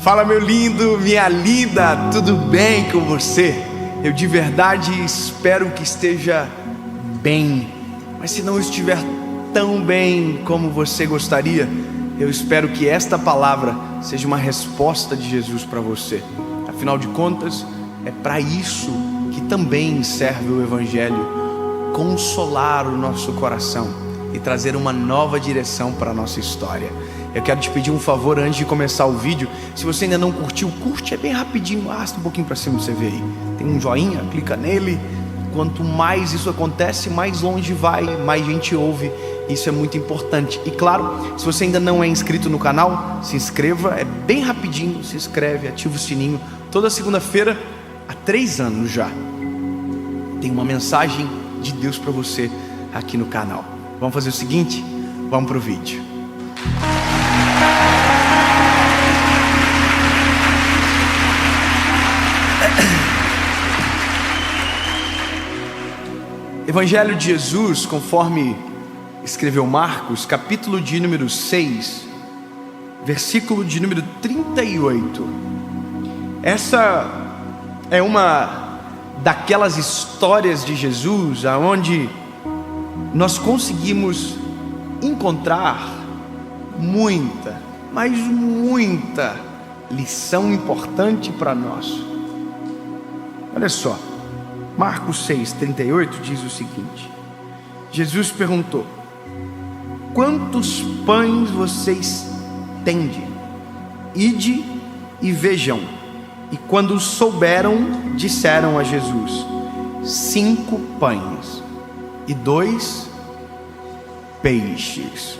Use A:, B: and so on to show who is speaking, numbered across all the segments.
A: Fala, meu lindo, minha linda, tudo bem com você? Eu de verdade espero que esteja bem, mas se não estiver tão bem como você gostaria, eu espero que esta palavra seja uma resposta de Jesus para você. Afinal de contas, é para isso que também serve o Evangelho: consolar o nosso coração e trazer uma nova direção para a nossa história. Eu quero te pedir um favor antes de começar o vídeo. Se você ainda não curtiu, curte, é bem rapidinho, arrasta um pouquinho para cima pra você ver aí. Tem um joinha, clica nele. Quanto mais isso acontece, mais longe vai, mais gente ouve. Isso é muito importante. E claro, se você ainda não é inscrito no canal, se inscreva, é bem rapidinho. Se inscreve, ativa o sininho. Toda segunda-feira, há 3 anos já, tem uma mensagem de Deus para você aqui no canal. Vamos fazer o seguinte? Vamos pro vídeo. Evangelho de Jesus, conforme escreveu Marcos, capítulo de número 6, versículo de número 38. Essa é uma daquelas histórias de Jesus aonde nós conseguimos encontrar muita, mas muita lição importante para nós. Olha só, Marcos 6,38 diz o seguinte: Jesus perguntou: quantos pães vocês tende? Ide e vejam. E quando souberam, disseram a Jesus: 5 pães e 2 peixes.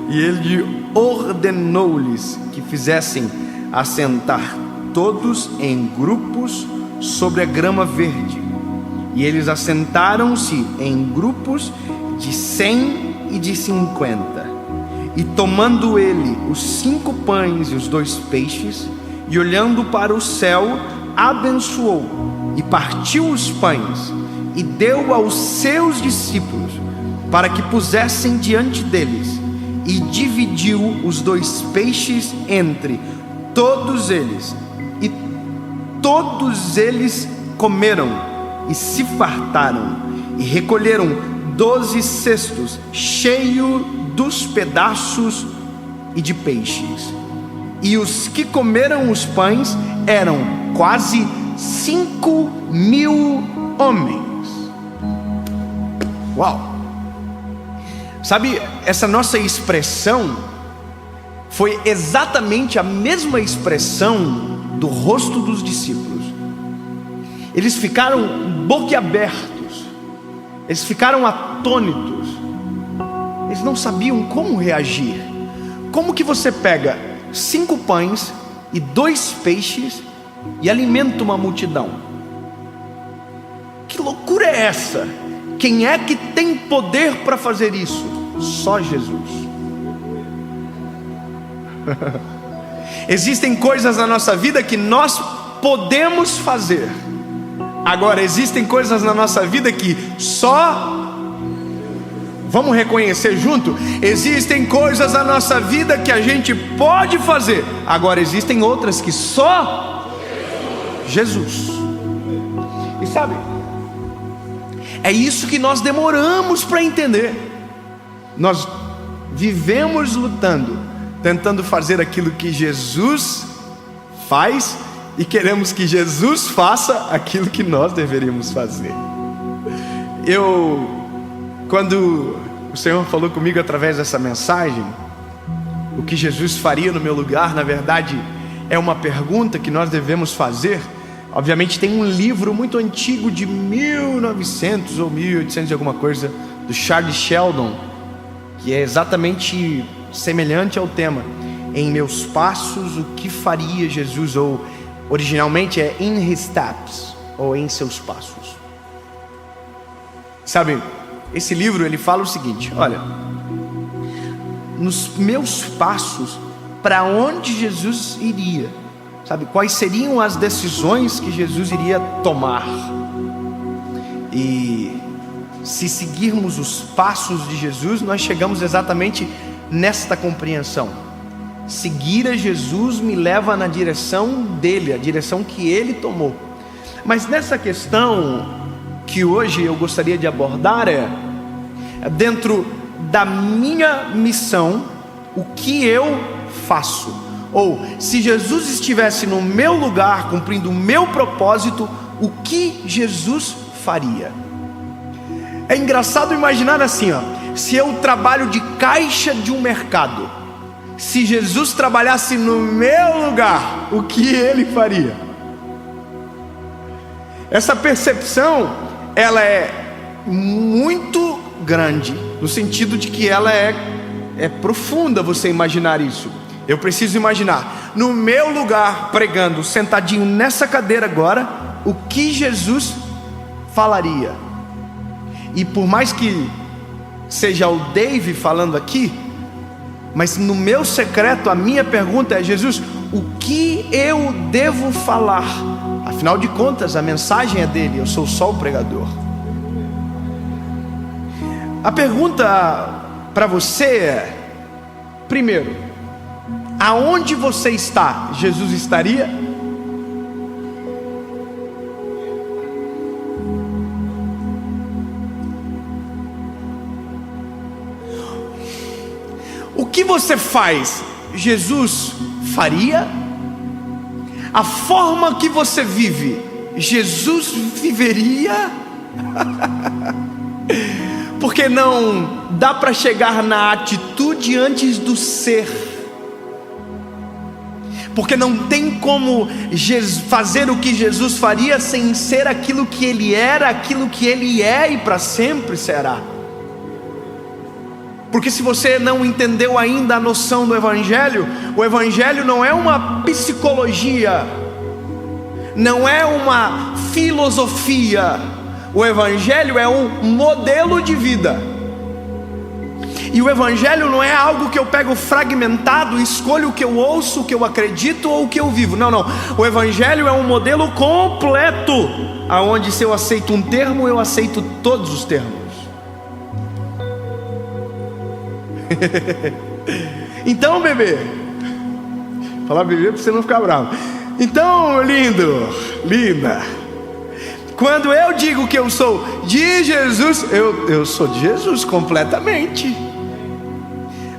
A: E ele ordenou-lhes que fizessem assentar todos em grupos sobre a grama verde. E eles assentaram-se em grupos de 100 e de 50. E tomando ele os 5 pães e os 2 peixes, e olhando para o céu, abençoou, e partiu os pães, e deu aos seus discípulos, para que pusessem diante deles, e dividiu os 2 peixes entre todos eles. E todos eles comeram e se fartaram, e recolheram 12 cestos cheios dos pedaços e de peixes. E os que comeram os pães eram quase 5.000 homens. Uau! Sabe, essa nossa expressão foi exatamente a mesma expressão do rosto dos discípulos. Eles ficaram boquiabertos, eles ficaram atônitos, eles não sabiam como reagir. Como que você pega 5 pães e 2 peixes e alimenta uma multidão? Que loucura é essa? Quem é que tem poder para fazer isso? Só Jesus. Existem coisas na nossa vida que nós podemos fazer. Agora, existem coisas na nossa vida que só... Vamos reconhecer junto? Existem coisas na nossa vida que a gente pode fazer. Agora, existem outras que só Jesus. E sabe, é isso que nós demoramos para entender. Nós vivemos lutando, tentando fazer aquilo que Jesus faz, e queremos que Jesus faça aquilo que nós deveríamos fazer. Quando o Senhor falou comigo através dessa mensagem, o que Jesus faria no meu lugar, na verdade, é uma pergunta que nós devemos fazer. Obviamente tem um livro muito antigo de 1900 ou 1800 e alguma coisa, do Charles Sheldon, que é exatamente semelhante ao tema: em meus passos, o que faria Jesus? Ou originalmente é In His Steps, ou em seus passos. Sabe, esse livro ele fala o seguinte: olha, nos meus passos, para onde Jesus iria? Sabe, quais seriam as decisões que Jesus iria tomar? E se seguirmos os passos de Jesus, nós chegamos exatamente nesta compreensão. Seguir a Jesus me leva na direção dele, a direção que ele tomou. Mas nessa questão que hoje eu gostaria de abordar é dentro da minha missão, o que eu faço? Ou se Jesus estivesse no meu lugar, cumprindo o meu propósito, o que Jesus faria? É engraçado imaginar assim, se eu trabalho de caixa de um mercado, se Jesus trabalhasse no meu lugar, o que ele faria? Essa percepção, ela é muito grande, no sentido de que ela é profunda você imaginar isso. Eu preciso imaginar, no meu lugar, pregando, sentadinho nessa cadeira agora, o que Jesus falaria. E por mais que seja o Dave falando aqui, mas no meu secreto a minha pergunta é: Jesus, o que eu devo falar? Afinal de contas a mensagem é dele, eu sou só o pregador. A pergunta para você é: primeiro, aonde você está, Jesus estaria? O que você faz, Jesus faria? A forma que você vive, Jesus viveria? Porque não dá para chegar na atitude antes do ser. Porque não tem como fazer o que Jesus faria sem ser aquilo que ele era, aquilo que ele é e para sempre será. Porque se você não entendeu ainda a noção do Evangelho, o Evangelho não é uma psicologia, não é uma filosofia, o Evangelho é um modelo de vida. E o Evangelho não é algo que eu pego fragmentado, escolho o que eu ouço, o que eu acredito ou o que eu vivo. Não, não. O Evangelho é um modelo completo, aonde se eu aceito um termo, eu aceito todos os termos. Então, bebê, falar bebê para você não ficar bravo. Então, lindo, linda, quando eu digo que eu sou de Jesus, eu sou de Jesus completamente.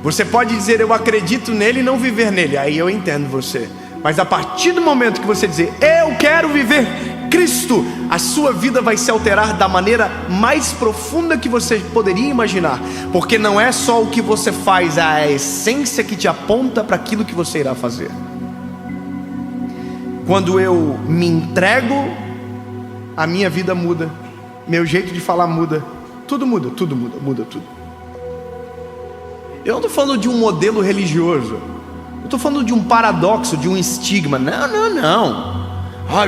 A: Você pode dizer eu acredito nele e não viver nele, aí eu entendo você. Mas a partir do momento que você dizer eu quero viver Cristo, a sua vida vai se alterar da maneira mais profunda que você poderia imaginar. Porque não é só o que você faz, é a essência que te aponta para aquilo que você irá fazer. Quando eu me entrego, a minha vida muda, meu jeito de falar muda, tudo muda, muda tudo. Eu não estou falando de um modelo religioso, eu estou falando de um paradoxo, de um estigma. Não.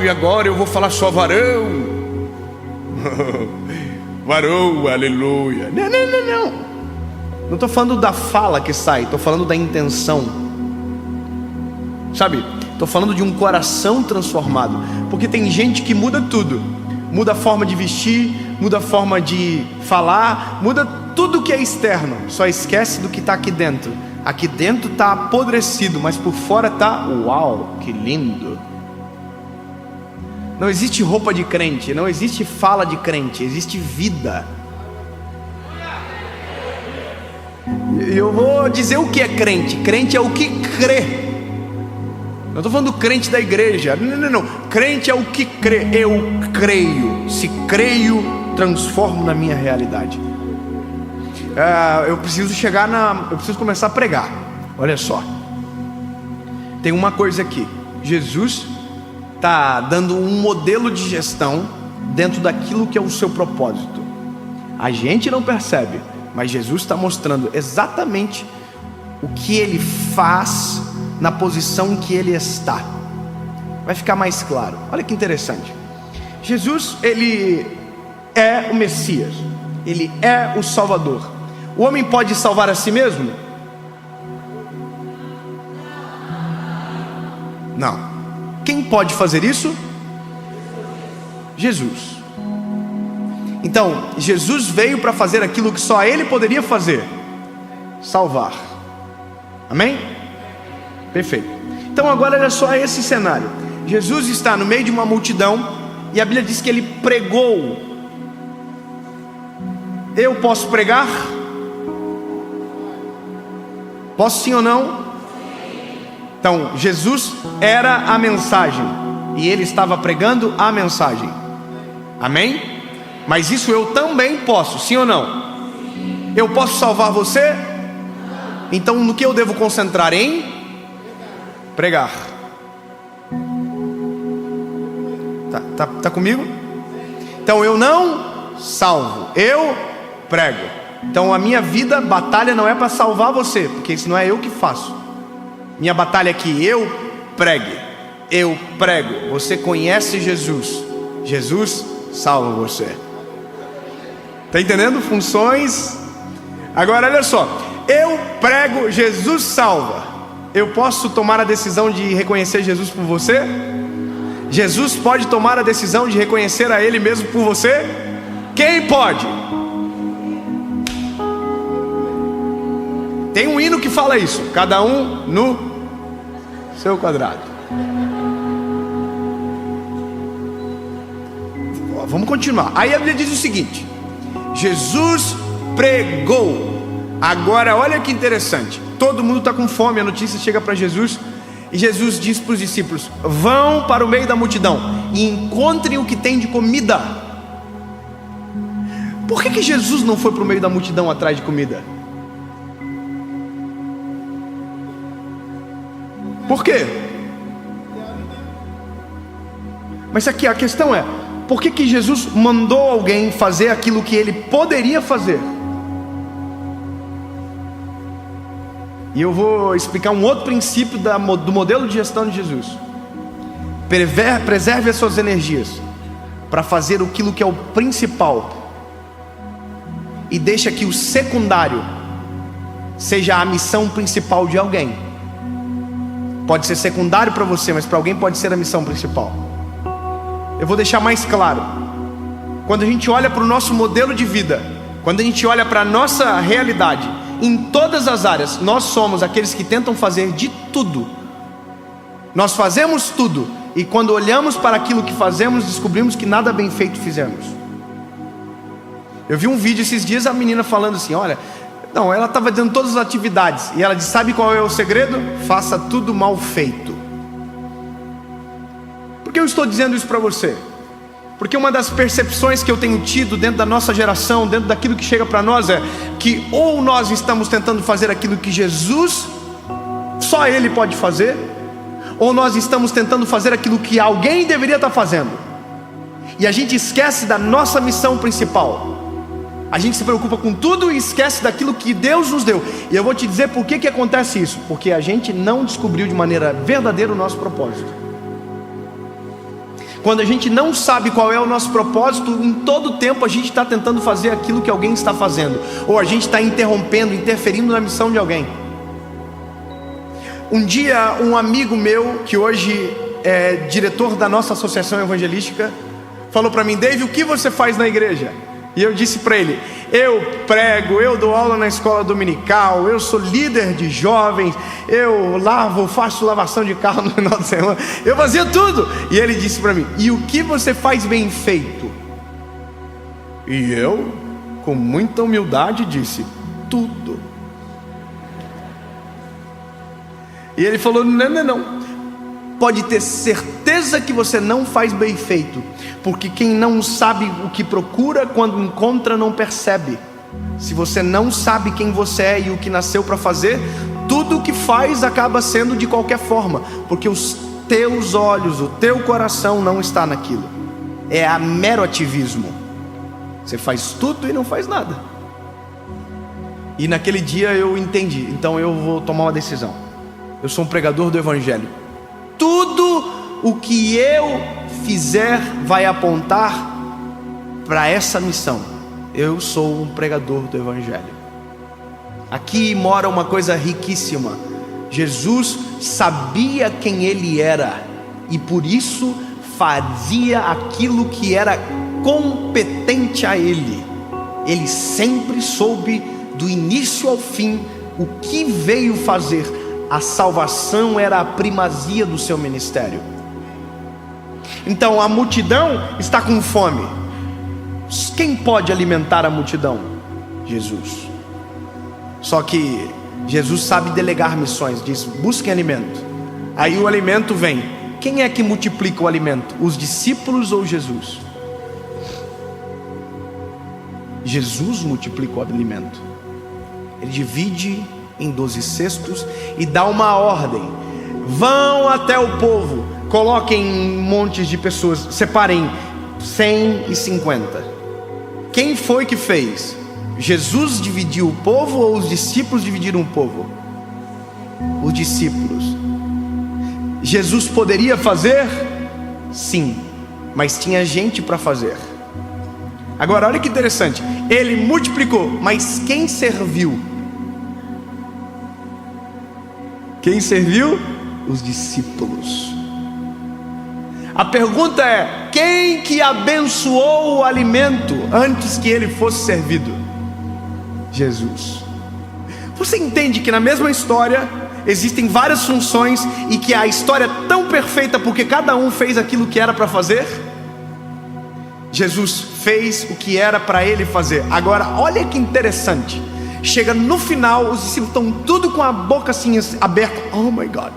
A: E agora eu vou falar só varão. Varão, aleluia. Não. Não estou falando da fala que sai, estou falando da intenção. Sabe? Estou falando de um coração transformado. Porque tem gente que muda tudo. Muda a forma de vestir, muda a forma de falar, muda tudo que é externo. Só esquece do que está aqui dentro. Aqui dentro está apodrecido, mas por fora está, uau, que lindo. Não existe roupa de crente, não existe fala de crente, existe vida. E eu vou dizer o que é crente. Crente é o que crê. Não estou falando do crente da igreja. Não. Crente é o que crê. Eu creio. Se creio, transformo na minha realidade. Eu preciso começar a pregar. Olha só. Tem uma coisa aqui. Jesus está dando um modelo de gestão dentro daquilo que é o seu propósito. A gente não percebe, mas Jesus está mostrando exatamente o que ele faz na posição que ele está. Vai ficar mais claro. Olha que interessante. Jesus, ele é o Messias, ele é o Salvador. O homem pode salvar a si mesmo? Não. Quem pode fazer isso? Jesus. Então, Jesus veio para fazer aquilo que só ele poderia fazer: salvar. Amém? Perfeito. Então agora olha só esse cenário. Jesus está no meio de uma multidão e a Bíblia diz que ele pregou. Eu posso pregar? Posso sim ou não? Então Jesus era a mensagem e ele estava pregando a mensagem. Amém? Mas isso eu também posso, sim ou não? Eu posso salvar você? Então no que eu devo concentrar? Em pregar. Tá comigo? Então eu não salvo, eu prego. Então a minha vida, batalha não é para salvar você, porque isso não é eu que faço. Minha batalha é que eu pregue. Eu prego. Você conhece Jesus, Jesus salva você. Está entendendo? Funções. Agora olha só, eu prego, Jesus salva. Eu posso tomar a decisão de reconhecer Jesus por você? Jesus pode tomar a decisão de reconhecer a Ele mesmo por você? Quem pode? Tem um hino que fala isso. Cada um no seu quadrado. Vamos continuar. Aí a Bíblia diz o seguinte: Jesus pregou. Agora olha que interessante. Todo mundo está com fome. A notícia chega para Jesus e Jesus diz para os discípulos: vão para o meio da multidão e encontrem o que tem de comida. Por que Jesus não foi para o meio da multidão atrás de comida? Por quê? Mas aqui a questão é: por que Jesus mandou alguém fazer aquilo que ele poderia fazer? E eu vou explicar um outro princípio do modelo de gestão de Jesus. Preserve as suas energias para fazer aquilo que é o principal, e deixa que o secundário seja a missão principal de alguém. Pode ser secundário para você, mas para alguém pode ser a missão principal. Eu vou deixar mais claro. Quando a gente olha para o nosso modelo de vida, quando a gente olha para a nossa realidade, em todas as áreas, nós somos aqueles que tentam fazer de tudo. Nós fazemos tudo, e quando olhamos para aquilo que fazemos, descobrimos que nada bem feito fizemos. Eu vi um vídeo esses dias, a menina falando assim, olha, não, ela estava dando todas as atividades, e ela disse, sabe qual é o segredo? Faça tudo mal feito. Por que eu estou dizendo isso para você? Porque uma das percepções que eu tenho tido dentro da nossa geração, dentro daquilo que chega para nós, é que ou nós estamos tentando fazer aquilo que Jesus, só Ele pode fazer, ou nós estamos tentando fazer aquilo que alguém deveria estar fazendo, e a gente esquece da nossa missão principal. A gente se preocupa com tudo e esquece daquilo que Deus nos deu. E eu vou te dizer por que acontece isso. Porque a gente não descobriu de maneira verdadeira o nosso propósito. Quando a gente não sabe qual é o nosso propósito, em todo tempo a gente está tentando fazer aquilo que alguém está fazendo, ou a gente está interrompendo, interferindo na missão de alguém. Um dia um amigo meu, que hoje é diretor da nossa associação evangelística, falou para mim, Dave, o que você faz na igreja? E eu disse para ele, eu prego, eu dou aula na escola dominical, eu sou líder de jovens, eu faço lavação de carro no final de semana, eu fazia tudo. E ele disse para mim, e o que você faz bem feito? E eu, com muita humildade, disse, tudo. E ele falou, não. Pode ter certeza que você não faz bem feito, porque quem não sabe o que procura, quando encontra não percebe. Se você não sabe quem você é e o que nasceu para fazer, tudo o que faz acaba sendo de qualquer forma, porque os teus olhos, o teu coração não está naquilo. É a mero ativismo. Você faz tudo e não faz nada. E naquele dia eu entendi, então eu vou tomar uma decisão. Eu sou um pregador do Evangelho. Tudo o que eu fizer vai apontar para essa missão. Eu sou um pregador do Evangelho. Aqui mora uma coisa riquíssima. Jesus sabia quem Ele era, e por isso fazia aquilo que era competente a Ele. Ele sempre soube do início ao fim o que veio fazer, A salvação era a primazia do seu ministério. Então a multidão está com fome. Quem pode alimentar a multidão? Jesus. Só que Jesus sabe delegar missões. Diz: busquem alimento. Aí o alimento vem. Quem é que multiplica o alimento? Os discípulos ou Jesus? Jesus multiplica o alimento. Ele divide em 12 cestos e dá uma ordem: vão até o povo, coloquem montes de pessoas, separem 150. Quem foi que fez? Jesus dividiu o povo ou os discípulos dividiram o povo? Os discípulos. Jesus poderia fazer? Sim, mas tinha gente para fazer. Agora olha que interessante, ele multiplicou, mas quem serviu? Quem serviu? Os discípulos. A pergunta é: quem que abençoou o alimento antes que ele fosse servido? Jesus. Você entende que na mesma história existem várias funções e que a história é tão perfeita porque cada um fez aquilo que era para fazer? Jesus fez o que era para ele fazer. Agora olha que interessante, chega no final, os discípulos estão tudo com a boca assim aberta. Oh my God.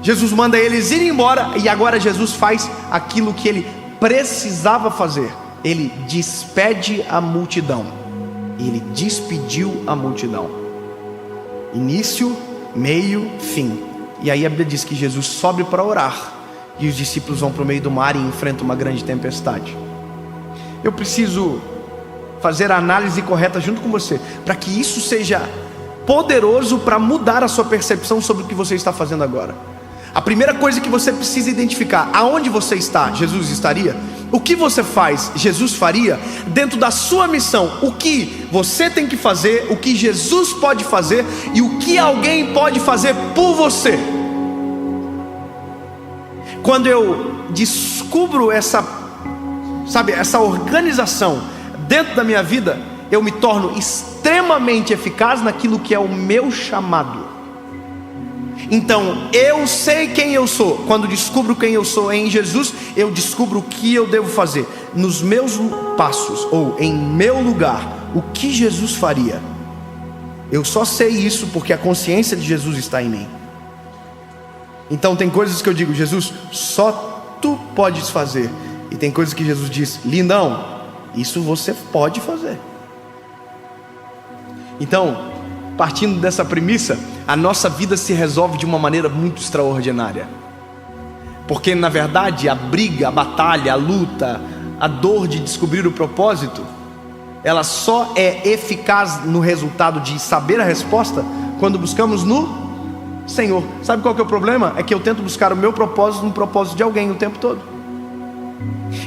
A: Jesus manda eles irem embora e agora Jesus faz aquilo que ele precisava fazer. Ele despede a multidão. Ele despediu a multidão. Início, meio, fim. E aí a Bíblia diz que Jesus sobe para orar e os discípulos vão para o meio do mar e enfrentam uma grande tempestade. Eu preciso fazer a análise correta junto com você, para que isso seja poderoso para mudar a sua percepção sobre o que você está fazendo agora. A primeira coisa que você precisa identificar: aonde você está, Jesus estaria. O que você faz, Jesus faria. Dentro da sua missão, o que você tem que fazer, o que Jesus pode fazer e o que alguém pode fazer por você. Quando eu descubro essa organização dentro da minha vida, eu me torno extremamente eficaz naquilo que é o meu chamado. Então eu sei quem eu sou. Quando descubro quem eu sou em Jesus, eu descubro o que eu devo fazer nos meus passos, ou em meu lugar, o que Jesus faria. Eu só sei isso porque a consciência de Jesus está em mim. Então tem coisas que eu digo: Jesus, só tu podes fazer. E tem coisas que Jesus diz: lindão, isso você pode fazer. Então, partindo dessa premissa, a nossa vida se resolve de uma maneira muito extraordinária. Porque na verdade a briga, a batalha, a luta, a dor de descobrir o propósito, ela só é eficaz no resultado de saber a resposta quando buscamos no Senhor. Sabe qual que é o problema? É que eu tento buscar o meu propósito no propósito de alguém o tempo todo.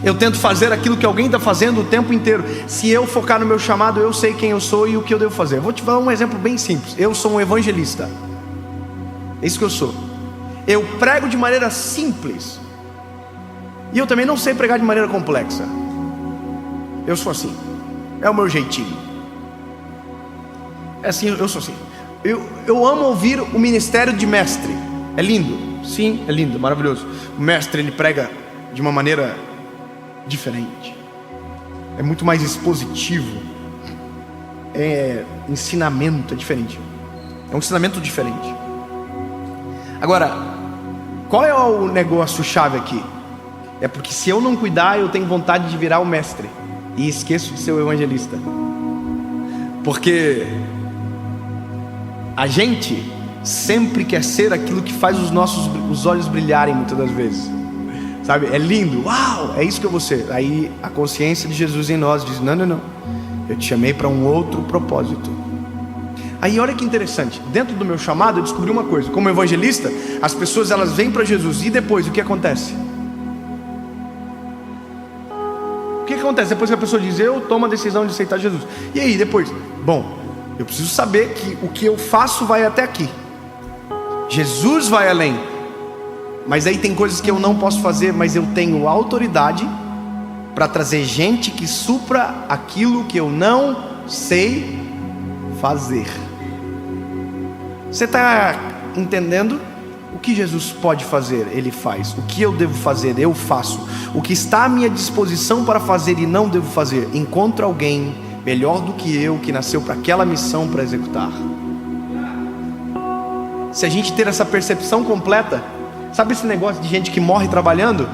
A: Eu tento fazer aquilo que alguém está fazendo o tempo inteiro. Se eu focar no meu chamado, eu sei quem eu sou e o que eu devo fazer. Vou te dar um exemplo bem simples. Eu sou um evangelista. É isso que eu sou. Eu prego de maneira simples. E eu também não sei pregar de maneira complexa. Eu sou assim. É o meu jeitinho. É assim, eu sou assim. Eu amo ouvir o ministério de mestre. É lindo. Sim, é lindo, maravilhoso. O mestre, ele prega de uma maneira diferente. É muito mais expositivo. É ensinamento, é diferente. É um ensinamento diferente. Agora, qual é o negócio chave aqui? É porque se eu não cuidar, eu tenho vontade de virar o mestre e esqueço de ser o evangelista. Porque a gente sempre quer ser aquilo que faz os olhos brilharem muitas das vezes. Sabe, é lindo, uau, é isso que eu vou ser. Aí a consciência de Jesus em nós diz: não, eu te chamei para um outro propósito. Aí olha que interessante, dentro do meu chamado eu descobri uma coisa: como evangelista, as pessoas elas vêm para Jesus e depois o que acontece? O que acontece depois que a pessoa diz: eu tomo a decisão de aceitar Jesus? E aí depois? Bom, eu preciso saber que o que eu faço vai até aqui. Jesus vai além. Mas aí tem coisas que eu não posso fazer, mas eu tenho autoridade para trazer gente que supra aquilo que eu não sei fazer. Você está entendendo o que Jesus pode fazer, Ele faz. O que eu devo fazer, eu faço. O que está à minha disposição para fazer e não devo fazer, encontro alguém melhor do que eu, que nasceu para aquela missão para executar. Se a gente ter essa percepção completa, sabe esse negócio de gente que morre trabalhando?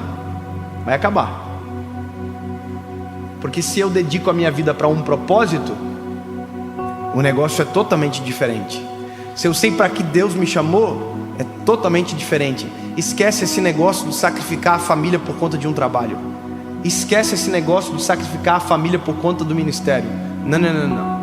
A: Vai acabar. Porque se eu dedico a minha vida para um propósito, o negócio é totalmente diferente. Se eu sei para que Deus me chamou, é totalmente diferente. Esquece esse negócio de sacrificar a família por conta de um trabalho. Esquece esse negócio de sacrificar a família por conta do ministério. Não.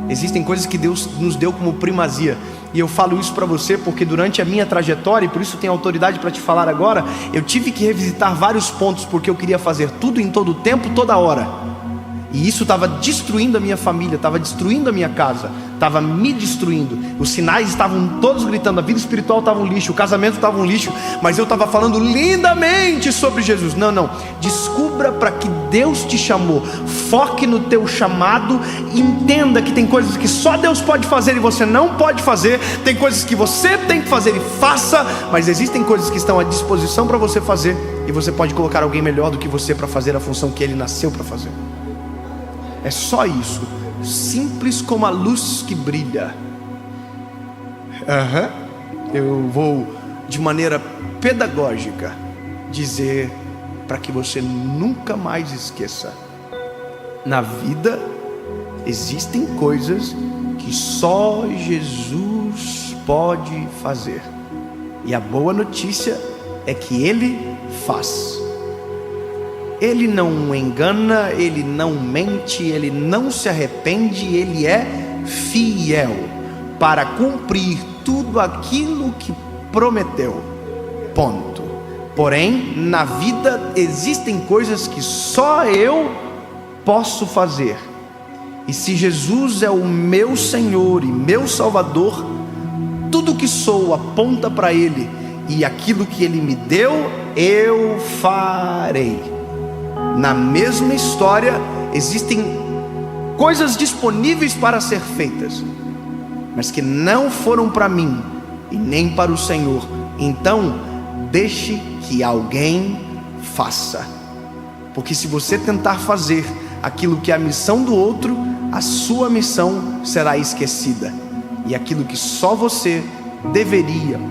A: Existem coisas que Deus nos deu como primazia. E eu falo isso para você porque durante a minha trajetória, e por isso tenho autoridade para te falar agora, eu tive que revisitar vários pontos, porque eu queria fazer tudo em todo tempo, toda hora. E isso estava destruindo a minha família, estava destruindo a minha casa, estava me destruindo. Os sinais estavam todos gritando, a vida espiritual estava um lixo, o casamento estava um lixo, mas eu estava falando lindamente sobre Jesus. Não, descubra para que Deus te chamou, foque no teu chamado, entenda que tem coisas que só Deus pode fazer e você não pode fazer, tem coisas que você tem que fazer e faça, mas existem coisas que estão à disposição para você fazer, e você pode colocar alguém melhor do que você para fazer a função que ele nasceu para fazer. É só isso, simples como a luz que brilha. Eu vou de maneira pedagógica dizer para que você nunca mais esqueça: na vida existem coisas que só Jesus pode fazer, e a boa notícia é que Ele faz. Ele não engana, Ele não mente, Ele não se arrepende, Ele é fiel para cumprir tudo aquilo que prometeu. Ponto. Porém, na vida existem coisas que só eu posso fazer. E se Jesus é o meu Senhor e meu Salvador, tudo que sou aponta para Ele, e aquilo que Ele me deu, eu farei. Na mesma história, existem coisas disponíveis para ser feitas, mas que não foram para mim e nem para o Senhor. Então, deixe que alguém faça. Porque se você tentar fazer aquilo que é a missão do outro, a sua missão será esquecida. E aquilo que só você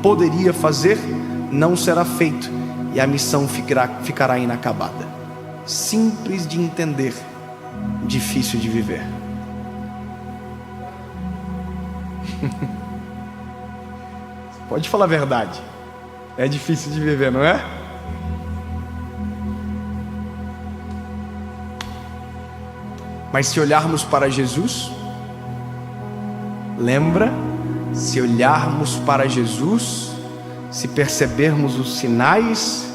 A: poderia fazer, não será feito, e a missão ficará inacabada. Simples de entender, difícil de viver. Pode falar a verdade, é difícil de viver, não é? Mas se olharmos para Jesus, lembra? Se olharmos para Jesus, se percebermos os sinais,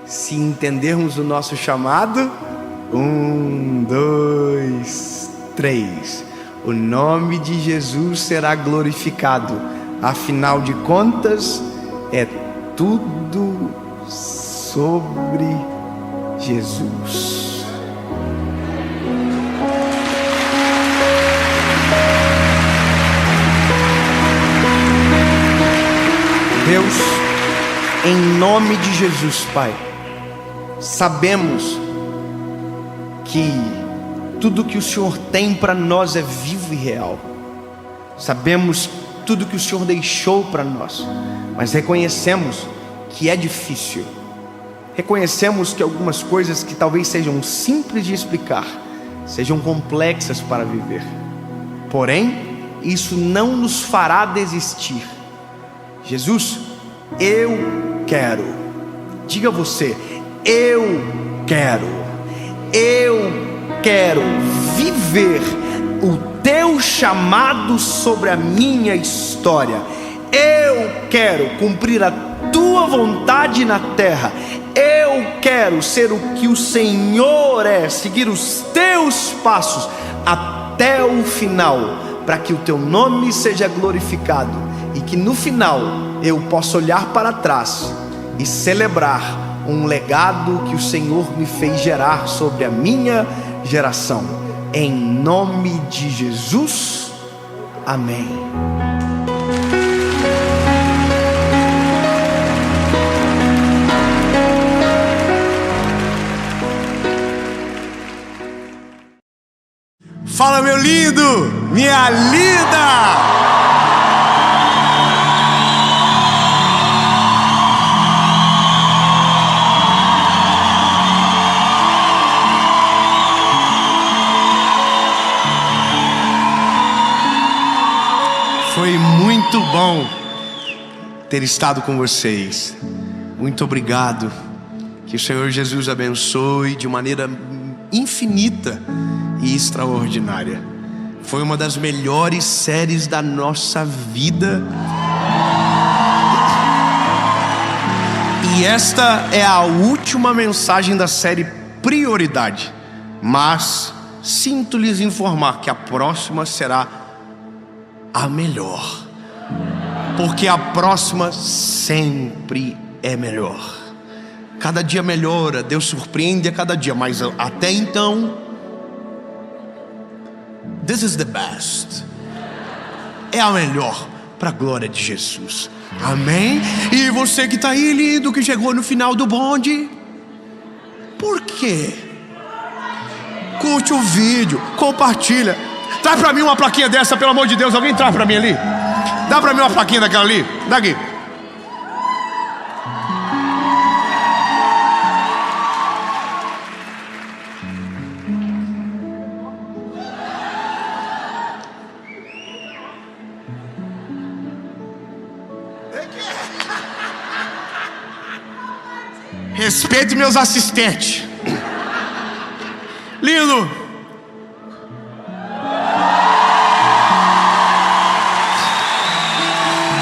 A: se entendermos o nosso chamado, 1, 2, 3, o nome de Jesus será glorificado. Afinal de contas, é tudo sobre Jesus. Deus, em nome de Jesus, Pai, sabemos que tudo que o Senhor tem para nós é vivo e real. Sabemos tudo que o Senhor deixou para nós, mas reconhecemos que é difícil. Reconhecemos que algumas coisas que talvez sejam simples de explicar, sejam complexas para viver. Porém, isso não nos fará desistir. Jesus, eu quero. Diga você: eu quero viver o teu chamado sobre a minha história. Eu quero cumprir a tua vontade na terra. Eu quero ser o que o Senhor é, seguir os teus passos até o final, para que o teu nome seja glorificado e que no final eu possa olhar para trás e celebrar um legado que o Senhor me fez gerar sobre a minha geração. Em nome de Jesus, amém. Fala, meu lindo, minha linda. Foi muito bom ter estado com vocês. Muito obrigado. Que o Senhor Jesus abençoe de maneira infinita e extraordinária. Foi uma das melhores séries da nossa vida. E esta é a última mensagem da série Prioridade. Mas sinto lhes informar que a próxima será a melhor, porque a próxima sempre é melhor. Cada dia melhora, Deus surpreende a cada dia, mas até então, this is the best. É a melhor, para a glória de Jesus. Amém? E você que está aí, lindo, que chegou no final do bonde, por quê? Curte o vídeo, compartilha. Traz pra mim uma plaquinha dessa, pelo amor de Deus. Alguém traz pra mim ali? Dá pra mim uma plaquinha daquela ali? Daqui. Respeite meus assistentes. Lindo.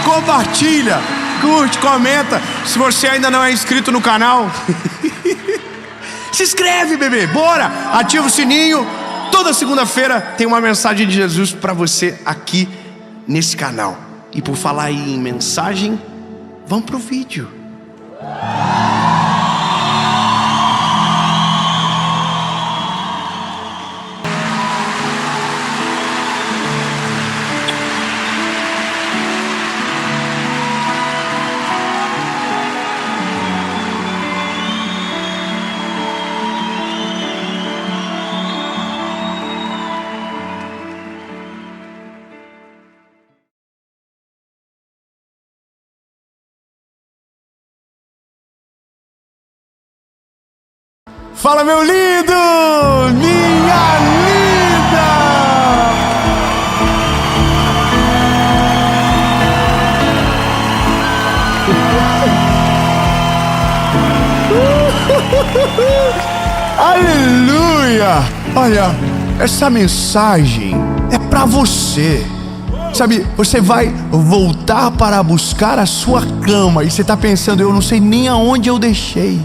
A: Compartilha, curte, comenta. Se você ainda não é inscrito no canal, se inscreve, bebê, bora. Ativa o sininho. Toda segunda-feira tem uma mensagem de Jesus para você aqui nesse canal. E por falar aí em mensagem, vamos pro vídeo. Fala, meu lindo, minha linda. Aleluia. Olha, essa mensagem é para você. Sabe, você vai voltar para buscar a sua cama e você está pensando, eu não sei nem aonde eu deixei.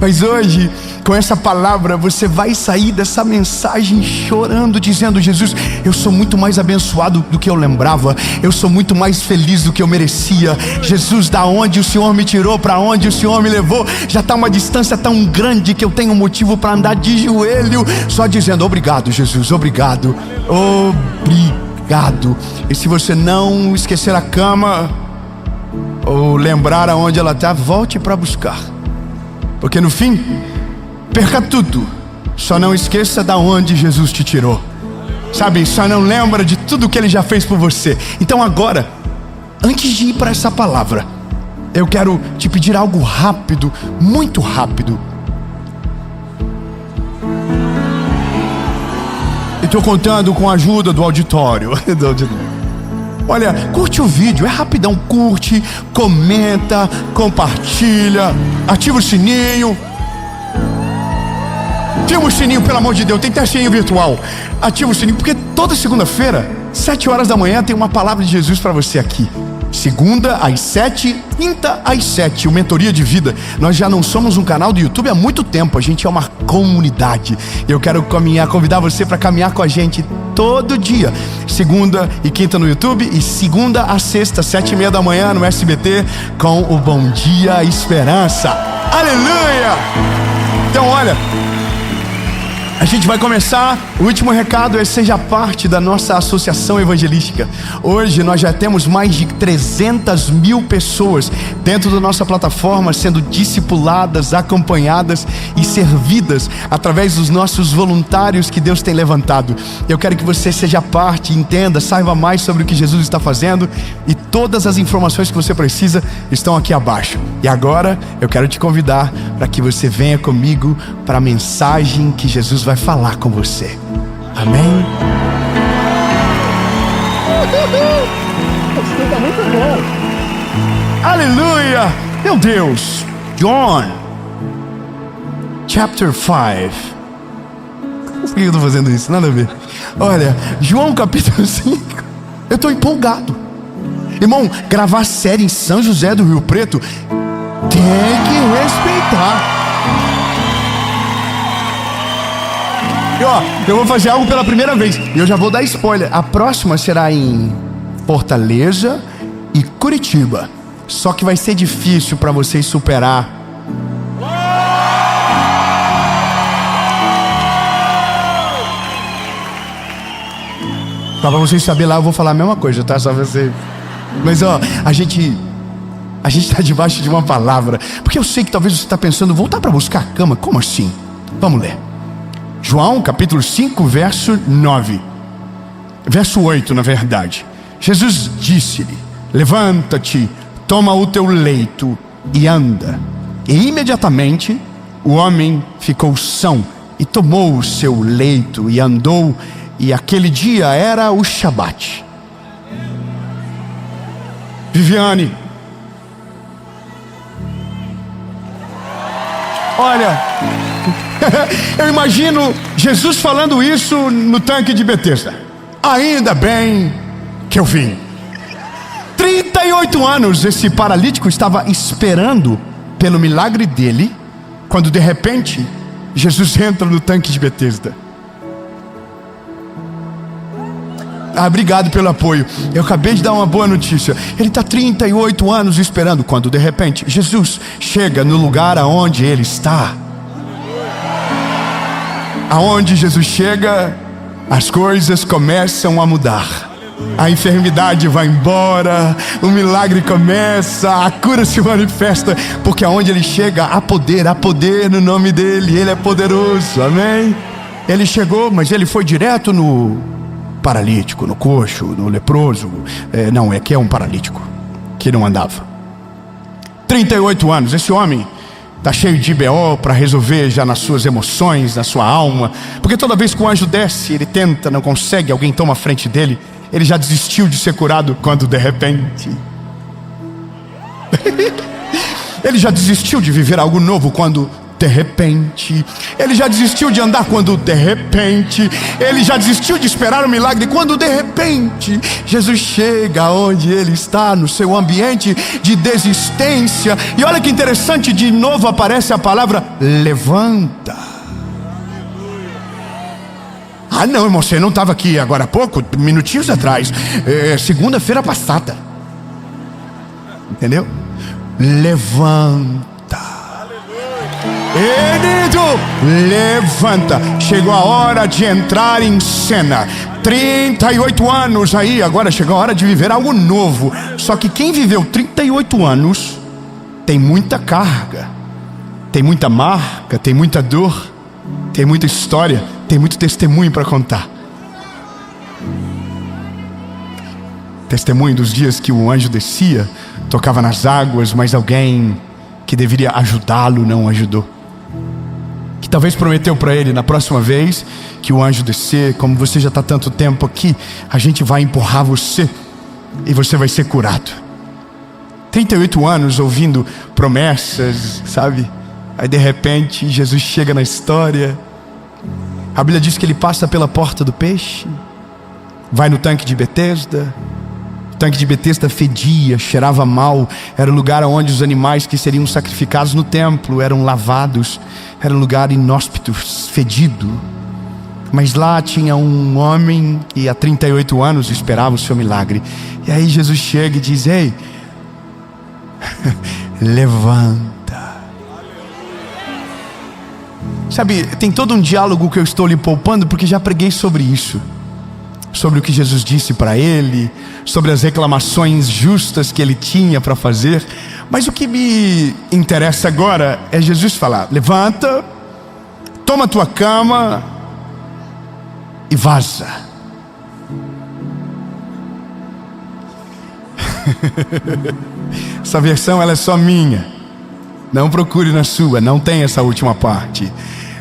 A: Mas hoje, com essa palavra, você vai sair dessa mensagem chorando, dizendo: Jesus, eu sou muito mais abençoado do que eu lembrava, eu sou muito mais feliz do que eu merecia. Jesus, da onde o Senhor me tirou, para onde o Senhor me levou, já está uma distância tão grande que eu tenho motivo para andar de joelho, só dizendo: obrigado, Jesus, obrigado, obrigado. E se você não esquecer a cama, ou lembrar aonde ela está, volte para buscar. Porque no fim, perca tudo, só não esqueça da onde Jesus te tirou. Sabe, só não lembra de tudo que Ele já fez por você. Então agora, antes de ir para essa palavra, eu quero te pedir algo rápido, muito rápido. E estou contando com a ajuda do auditório. Olha, curte o vídeo, é rapidão, curte, comenta, compartilha, ativa o sininho. Ativa o sininho, pelo amor de Deus, tem até sininho virtual. Ativa o sininho, porque toda segunda-feira, 7 horas da manhã, tem uma palavra de Jesus para você aqui. Segunda às 7, quinta às 7, o Mentoria de Vida. Nós já não somos um canal do YouTube há muito tempo, a gente é uma comunidade. Eu quero convidar você para caminhar com a gente todo dia, segunda e quinta no YouTube e segunda a sexta, 7:30 da manhã no SBT, com o Bom Dia Esperança. Aleluia! Então olha, A gente vai começar. O último recado é: seja parte da nossa associação evangelística. Hoje nós já temos mais de 300 mil pessoas dentro da nossa plataforma sendo discipuladas, acompanhadas e servidas através dos nossos voluntários que Deus tem levantado. Eu quero que você seja parte, entenda, saiba mais sobre o que Jesus está fazendo, e todas as informações que você precisa estão aqui abaixo. E agora eu quero te convidar para que você venha comigo para a mensagem que Jesus vai falar com você. Amém? Está muito bom. Aleluia! Meu Deus! John Chapter 5. Por que eu estou fazendo isso? Nada a ver. Olha, João capítulo 5. Eu estou empolgado. Irmão, gravar série em São José do Rio Preto tem que respeitar. E ó, eu vou fazer algo pela primeira vez, e eu já vou dar spoiler. A próxima será em Fortaleza e Curitiba. Só que vai ser difícil para vocês superar. Só para vocês saberem lá, eu vou falar a mesma coisa, tá? Só pra vocês. Mas ó, a gente está debaixo de uma palavra. Porque eu sei que talvez você está pensando: voltar para buscar a cama? Como assim? Vamos ler. João capítulo 5, verso 9. Verso 8, na verdade. Jesus disse-lhe: levanta-te, toma o teu leito e anda. E imediatamente o homem ficou são e tomou o seu leito e andou. E aquele dia era o Shabat. Viviane, olha, eu imagino Jesus falando isso no tanque de Betesda. Ainda bem que eu vim. 38 anos esse paralítico estava esperando pelo milagre dele, quando de repente Jesus entra no tanque de Betesda. Obrigado pelo apoio. Eu acabei de dar uma boa notícia. Ele está 38 anos esperando, quando de repente Jesus chega no lugar aonde ele está. Aonde Jesus chega, as coisas começam a mudar. A enfermidade vai embora, o milagre começa, a cura se manifesta, porque aonde ele chega há poder no nome dele. Ele é poderoso, amém? Ele chegou, mas ele foi direto no paralítico, no coxo, no leproso. Não, é que é um paralítico que não andava. 38 anos, esse homem está cheio de BO para resolver já nas suas emoções, na sua alma. Porque toda vez que o anjo desce, ele tenta, não consegue, alguém toma a frente dele. Ele já desistiu de ser curado, quando de repente ele já desistiu de viver algo novo, quando de repente ele já desistiu de andar, quando de repente ele já desistiu de esperar o milagre, quando de repente Jesus chega onde ele está, no seu ambiente de desistência. E olha que interessante, de novo aparece a palavra levanta. Ah não, irmão, você não estava aqui agora há pouco, minutinhos atrás, segunda-feira passada. Entendeu? Levanta. Levanta. Chegou a hora de entrar em cena. 38 anos aí, agora chegou a hora de viver algo novo. Só que quem viveu 38 anos tem muita carga, tem muita marca, tem muita dor, tem muita história, tem muito testemunho para contar. Testemunho dos dias que o anjo descia, tocava nas águas, mas alguém que deveria ajudá-lo não ajudou. Que talvez prometeu para ele: na próxima vez que o anjo descer, como você já está tanto tempo aqui, a gente vai empurrar você e você vai ser curado. 38 anos ouvindo promessas, sabe? Aí de repente Jesus chega na história. A Bíblia diz que ele passa pela porta do peixe, vai no tanque de Betesda. O tanque de Betesda fedia, cheirava mal. Era o lugar onde os animais que seriam sacrificados no templo eram lavados. Era um lugar inóspito, fedido. Mas lá tinha um homem que há 38 anos esperava o seu milagre. E aí Jesus chega e diz: ei, levanta. Sabe, tem todo um diálogo que eu estou lhe poupando, porque já preguei sobre isso. Sobre o que Jesus disse para ele, sobre as reclamações justas que ele tinha para fazer. Mas o que me interessa agora é Jesus falar: levanta, toma tua cama e vaza. Essa versão ela é só minha. Não procure na sua, não tem essa última parte.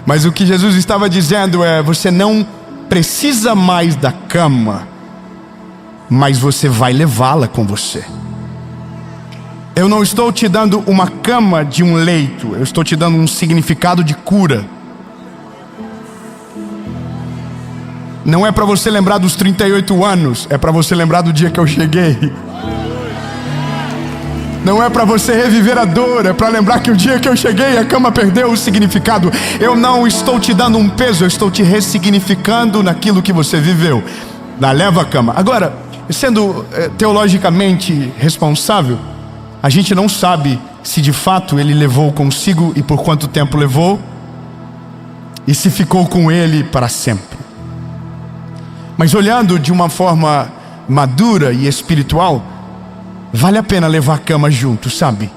A: Mas o que Jesus estava dizendo é: você não precisa mais da cama, mas você vai levá-la com você. Eu não estou te dando uma cama de um leito, eu estou te dando um significado de cura. Não é para você lembrar dos 38 anos, é para você lembrar do dia que eu cheguei. Não é para você reviver a dor, é para lembrar que o dia que eu cheguei a cama perdeu o significado. Eu não estou te dando um peso, eu estou te ressignificando naquilo que você viveu. Leva a cama. Agora, sendo teologicamente responsável, a gente não sabe se de fato ele levou consigo e por quanto tempo levou, e se ficou com ele para sempre. Mas olhando de uma forma madura e espiritual, vale a pena levar a cama junto, sabe?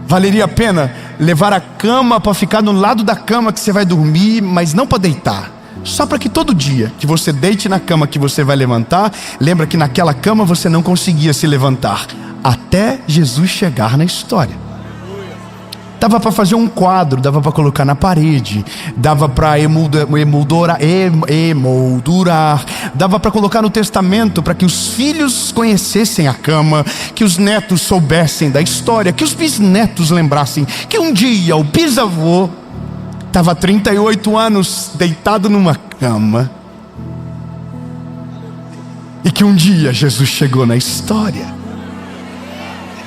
A: Valeria a pena levar a cama para ficar no lado da cama que você vai dormir, mas não para deitar. Só para que todo dia que você deite na cama que você vai levantar, lembra que naquela cama você não conseguia se levantar, até Jesus chegar na história. Dava para fazer um quadro, dava para colocar na parede, dava para emoldurar, dava para colocar no testamento para que os filhos conhecessem a cama, que os netos soubessem da história, que os bisnetos lembrassem que um dia o bisavô estava 38 anos deitado numa cama e que um dia Jesus chegou na história.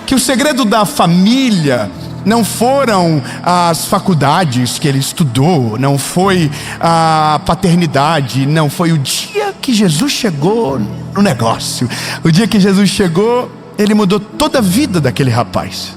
A: Que o segredo da família não foram as faculdades que ele estudou, não foi a paternidade, não foi o dia que Jesus chegou no negócio. O dia que Jesus chegou, ele mudou toda a vida daquele rapaz.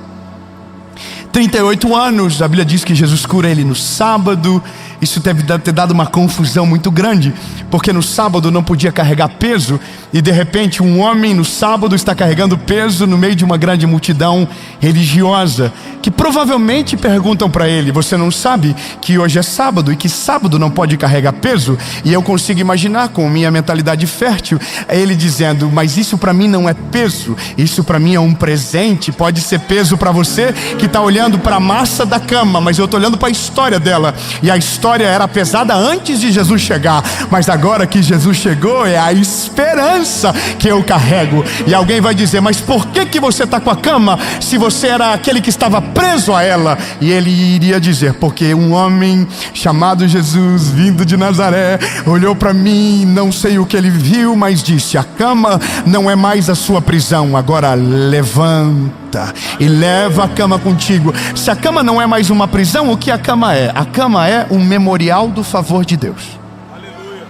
A: 38 anos, a Bíblia diz que Jesus cura ele no sábado. Isso deve ter dado uma confusão muito grande, porque no sábado não podia carregar peso, e de repente um homem no sábado está carregando peso no meio de uma grande multidão religiosa, que provavelmente perguntam para ele: você não sabe que hoje é sábado e que sábado não pode carregar peso? E eu consigo imaginar, com minha mentalidade fértil, ele dizendo: mas isso para mim não é peso, isso para mim é um presente. Pode ser peso para você que está olhando para a massa da cama, mas eu estou olhando para a história dela, e a história era pesada antes de Jesus chegar, mas agora que Jesus chegou, é a esperança que eu carrego. E alguém vai dizer: mas por que você está com a cama se você era aquele que estava preso a ela? E ele iria dizer: porque um homem chamado Jesus, vindo de Nazaré, olhou para mim, não sei o que ele viu, mas disse: a cama não é mais a sua prisão, agora levanta e leva a cama contigo. Se a cama não é mais uma prisão, o que a cama é? A cama é um memorial do favor de Deus. Aleluia.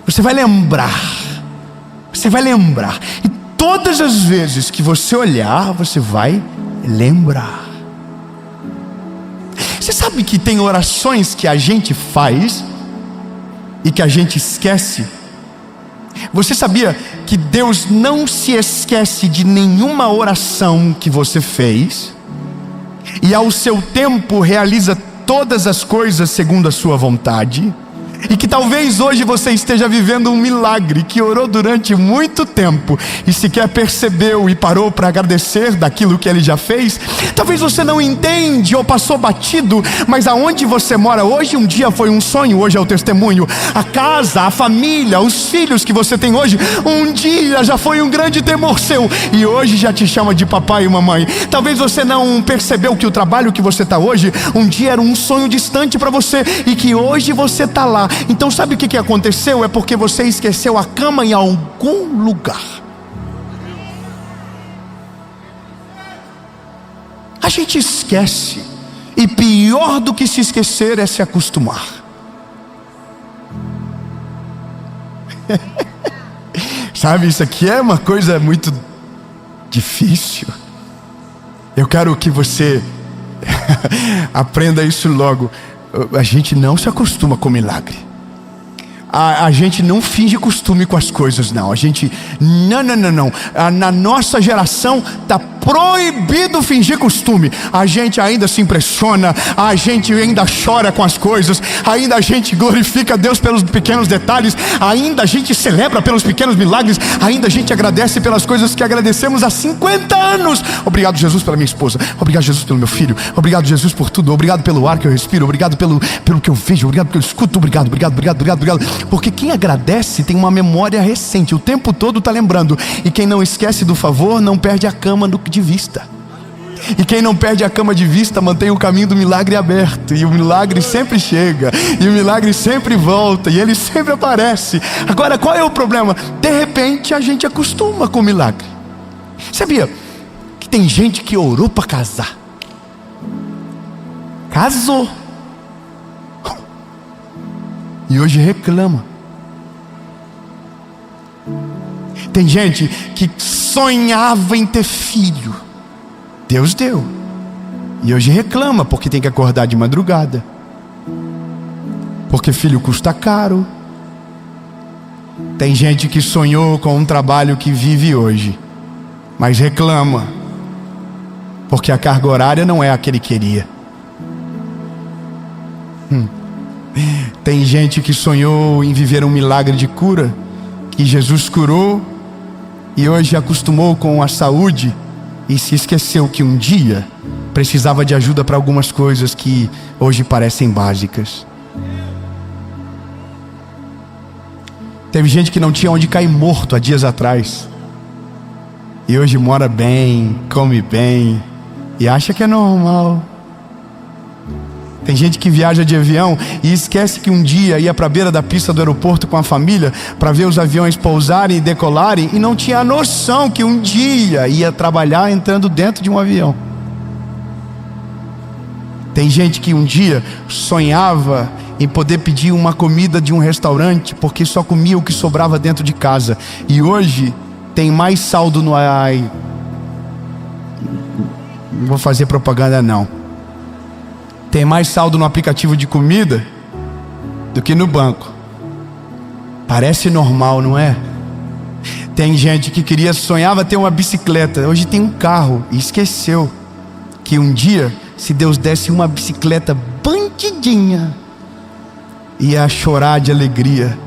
A: Você vai lembrar, e todas as vezes que você olhar, você vai lembrar. Você sabe que tem orações que a gente faz e que a gente esquece? Você sabia que Deus não se esquece de nenhuma oração que você fez, e ao seu tempo realiza todas as coisas segundo a sua vontade? E que talvez hoje você esteja vivendo um milagre, que orou durante muito tempo e sequer percebeu e parou para agradecer daquilo que ele já fez. Talvez você não entende ou passou batido, mas aonde você mora hoje, um dia foi um sonho, hoje é o testemunho. A casa, a família, os filhos que você tem hoje, um dia já foi um grande temor seu, e hoje já te chama de papai e mamãe. Talvez você não percebeu que o trabalho que você está hoje, um dia era um sonho distante para você, e que hoje você está lá. Então sabe o que aconteceu? É porque você esqueceu a cama em algum lugar. A gente esquece, e pior do que se esquecer é se acostumar. Sabe, isso aqui é uma coisa muito difícil. Eu quero que você
B: Aprenda isso logo. A gente não se acostuma com milagre. A gente não finge costume com as coisas, não. A gente, não. Na nossa geração está proibido fingir costume. A gente ainda se impressiona, a gente ainda chora com as coisas, ainda a gente glorifica a Deus pelos pequenos detalhes, ainda a gente celebra pelos pequenos milagres, ainda a gente agradece pelas coisas que agradecemos há 50 anos. Obrigado, Jesus, pela minha esposa. Obrigado, Jesus, pelo meu filho. Obrigado, Jesus, por tudo. Obrigado pelo ar que eu respiro. Obrigado pelo que eu vejo. Obrigado pelo que eu escuto. Obrigado. Porque quem agradece tem uma memória recente, o tempo todo está lembrando. E quem não esquece do favor não perde a cama de vista. E quem não perde a cama de vista mantém o caminho do milagre aberto. E o milagre sempre chega, e o milagre sempre volta, e ele sempre aparece. Agora, qual é o problema? De repente a gente acostuma com o milagre. Sabia que tem gente que orou para casar, casou, e hoje reclama. Tem gente que sonhava em ter filho, Deus deu, e hoje reclama porque tem que acordar de madrugada, porque filho custa caro. Tem gente que sonhou com um trabalho que vive hoje, mas reclama porque a carga horária não é a que ele queria. Tem gente que sonhou em viver um milagre de cura, que Jesus curou, e hoje acostumou com a saúde e se esqueceu que um dia precisava de ajuda para algumas coisas que hoje parecem básicas. Teve gente que não tinha onde cair morto há dias atrás, e hoje mora bem, come bem e acha que é normal. Tem gente que viaja de avião e esquece que um dia ia para a beira da pista do aeroporto com a família para ver os aviões pousarem e decolarem, e não tinha noção que um dia ia trabalhar entrando dentro de um avião. Tem gente que um dia sonhava em poder pedir uma comida de um restaurante porque só comia o que sobrava dentro de casa, e hoje tem mais saldo no... Não vou fazer propaganda não. Tem mais saldo no aplicativo de comida do que no banco. Parece normal, não é? Tem gente que sonhava ter uma bicicleta, hoje tem um carro, e esqueceu que um dia, se Deus desse uma bicicleta bandidinha, ia chorar de alegria.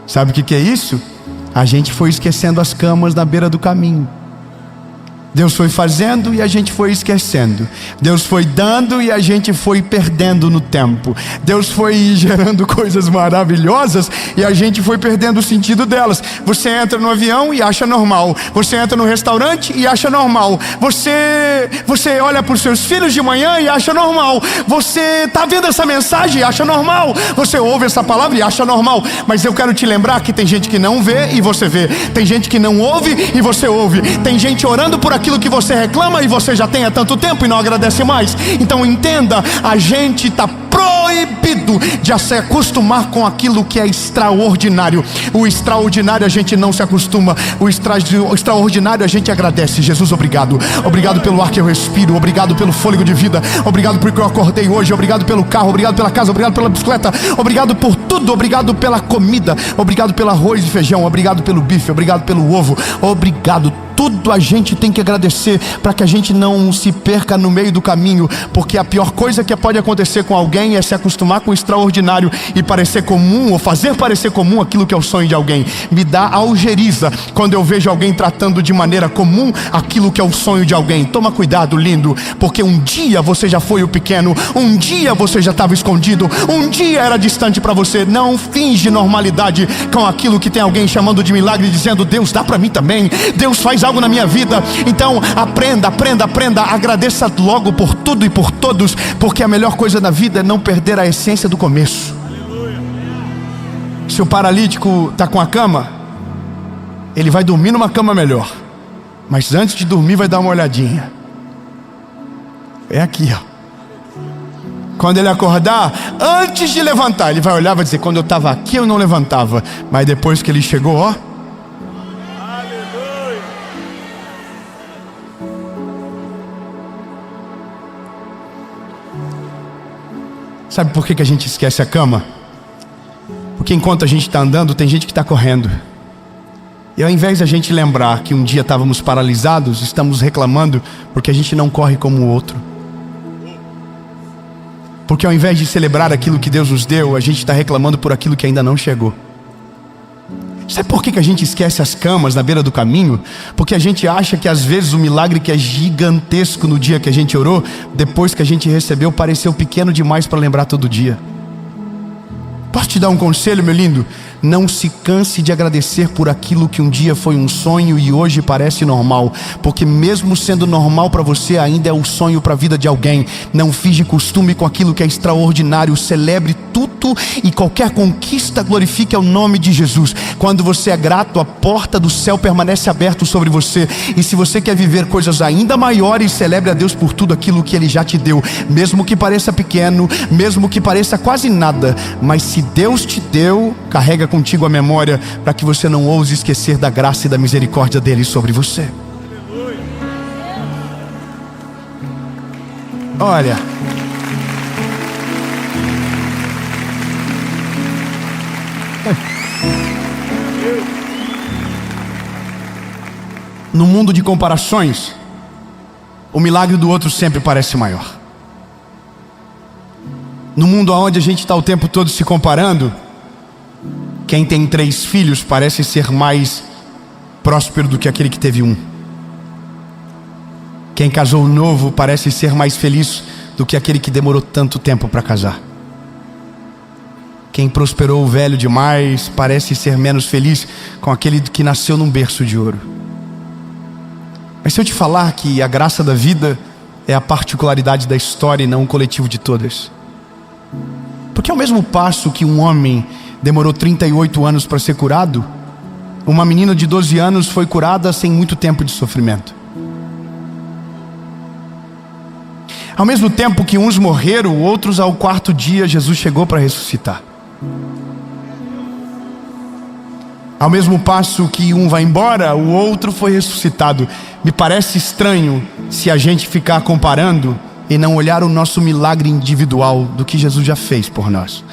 B: Sabe o que é isso? A gente foi esquecendo as camas na beira do caminho. Deus foi fazendo e a gente foi esquecendo. Deus foi dando e a gente foi perdendo no tempo. Deus foi gerando coisas maravilhosas e a gente foi perdendo o sentido delas. Você entra no avião e acha normal. Você entra no restaurante e acha normal. Você olha para os seus filhos de manhã e acha normal. Você está vendo essa mensagem e acha normal. Você ouve essa palavra e acha normal. Mas eu quero te lembrar que tem gente que não vê e você vê. Tem gente que não ouve e você ouve. Tem gente orando por aquilo que você reclama e você já tem há tanto tempo e não agradece mais. Então entenda, a gente está proibido de se acostumar com aquilo que é extraordinário. O extraordinário a gente não se acostuma, o extraordinário a gente agradece. Jesus, obrigado. Obrigado pelo ar que eu respiro, obrigado pelo fôlego de vida, obrigado porque eu acordei hoje, obrigado pelo carro, obrigado pela casa, obrigado pela bicicleta, obrigado por tudo, obrigado pela comida, obrigado pelo arroz e feijão, obrigado pelo bife, obrigado pelo ovo, obrigado. Tudo a gente tem que agradecer para que a gente não se perca no meio do caminho, porque a pior coisa que pode acontecer com alguém é se acostumar com o extraordinário e parecer comum, ou fazer parecer comum aquilo que é o sonho de alguém. Me dá algeriza quando eu vejo alguém tratando de maneira comum aquilo que é o sonho de alguém. Toma cuidado, lindo, porque um dia você já foi o pequeno, um dia você já estava escondido, um dia era distante para você. Não finge normalidade com aquilo que tem alguém chamando de milagre, dizendo: Deus dá para mim também, Deus faz algo na minha vida. Então aprenda, agradeça logo por tudo e por todos, porque a melhor coisa na vida é não perder a essência do começo. Se o paralítico está com a cama, ele vai dormir numa cama melhor, mas antes de dormir vai dar uma olhadinha. É aqui, ó. Quando ele acordar, antes de levantar, ele vai olhar e vai dizer: quando eu estava aqui eu não levantava, mas depois que ele chegou, ó, Sabe por que a gente esquece a cama? Porque enquanto a gente está andando, tem gente que está correndo. E ao invés de a gente lembrar que um dia estávamos paralisados, estamos reclamando porque a gente não corre como o outro. Porque ao invés de celebrar aquilo que Deus nos deu, a gente está reclamando por aquilo que ainda não chegou. Sabe por que a gente esquece as camas na beira do caminho? Porque a gente acha que às vezes o milagre que é gigantesco no dia que a gente orou, depois que a gente recebeu, pareceu pequeno demais para lembrar todo dia. Posso te dar um conselho, meu lindo? Não se canse de agradecer por aquilo que um dia foi um sonho e hoje parece normal. Porque mesmo sendo normal para você, ainda é um sonho para a vida de alguém. Não finge costume com aquilo que é extraordinário. Celebre tudo e qualquer conquista, glorifique o nome de Jesus. Quando você é grato, a porta do céu permanece aberta sobre você. E se você quer viver coisas ainda maiores, celebre a Deus por tudo aquilo que Ele já te deu. Mesmo que pareça pequeno, mesmo que pareça quase nada. Mas se Deus te deu, carrega contigo a memória, para que você não ouse esquecer da graça e da misericórdia dele sobre você. Olha, no mundo de comparações, o milagre do outro sempre parece maior. No mundo onde a gente está o tempo todo se comparando, quem tem 3 filhos parece ser mais próspero do que aquele que teve um. Quem casou novo parece ser mais feliz do que aquele que demorou tanto tempo para casar. Quem prosperou velho demais parece ser menos feliz com aquele que nasceu num berço de ouro. Mas se eu te falar que a graça da vida é a particularidade da história e não o coletivo de todas. Porque ao mesmo passo que um homem demorou 38 anos para ser curado, uma menina de 12 anos foi curada sem muito tempo de sofrimento. Ao mesmo tempo que uns morreram, outros ao 4º dia Jesus chegou para ressuscitar. Ao mesmo passo que um vai embora, o outro foi ressuscitado. Me parece estranho se a gente ficar comparando e não olhar o nosso milagre individual do que Jesus já fez por nós.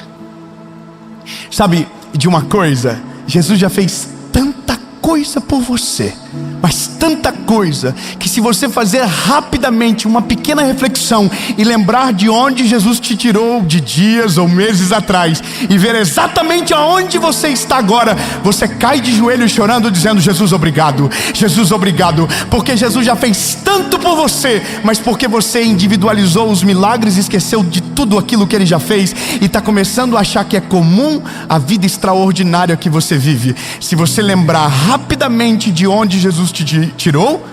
B: Sabe de uma coisa? Jesus já fez tanta coisa por você, mas tanta coisa, que se você fazer rapidamente uma pequena reflexão e lembrar de onde Jesus te tirou de dias ou meses atrás e ver exatamente aonde você está agora, você cai de joelhos chorando dizendo: Jesus, obrigado, Jesus, obrigado, porque Jesus já fez tanto por você, mas porque você individualizou os milagres e esqueceu de tudo aquilo que Ele já fez e está começando a achar que é comum a vida extraordinária que você vive. Se você lembrar rapidamente de onde Jesus te tirou,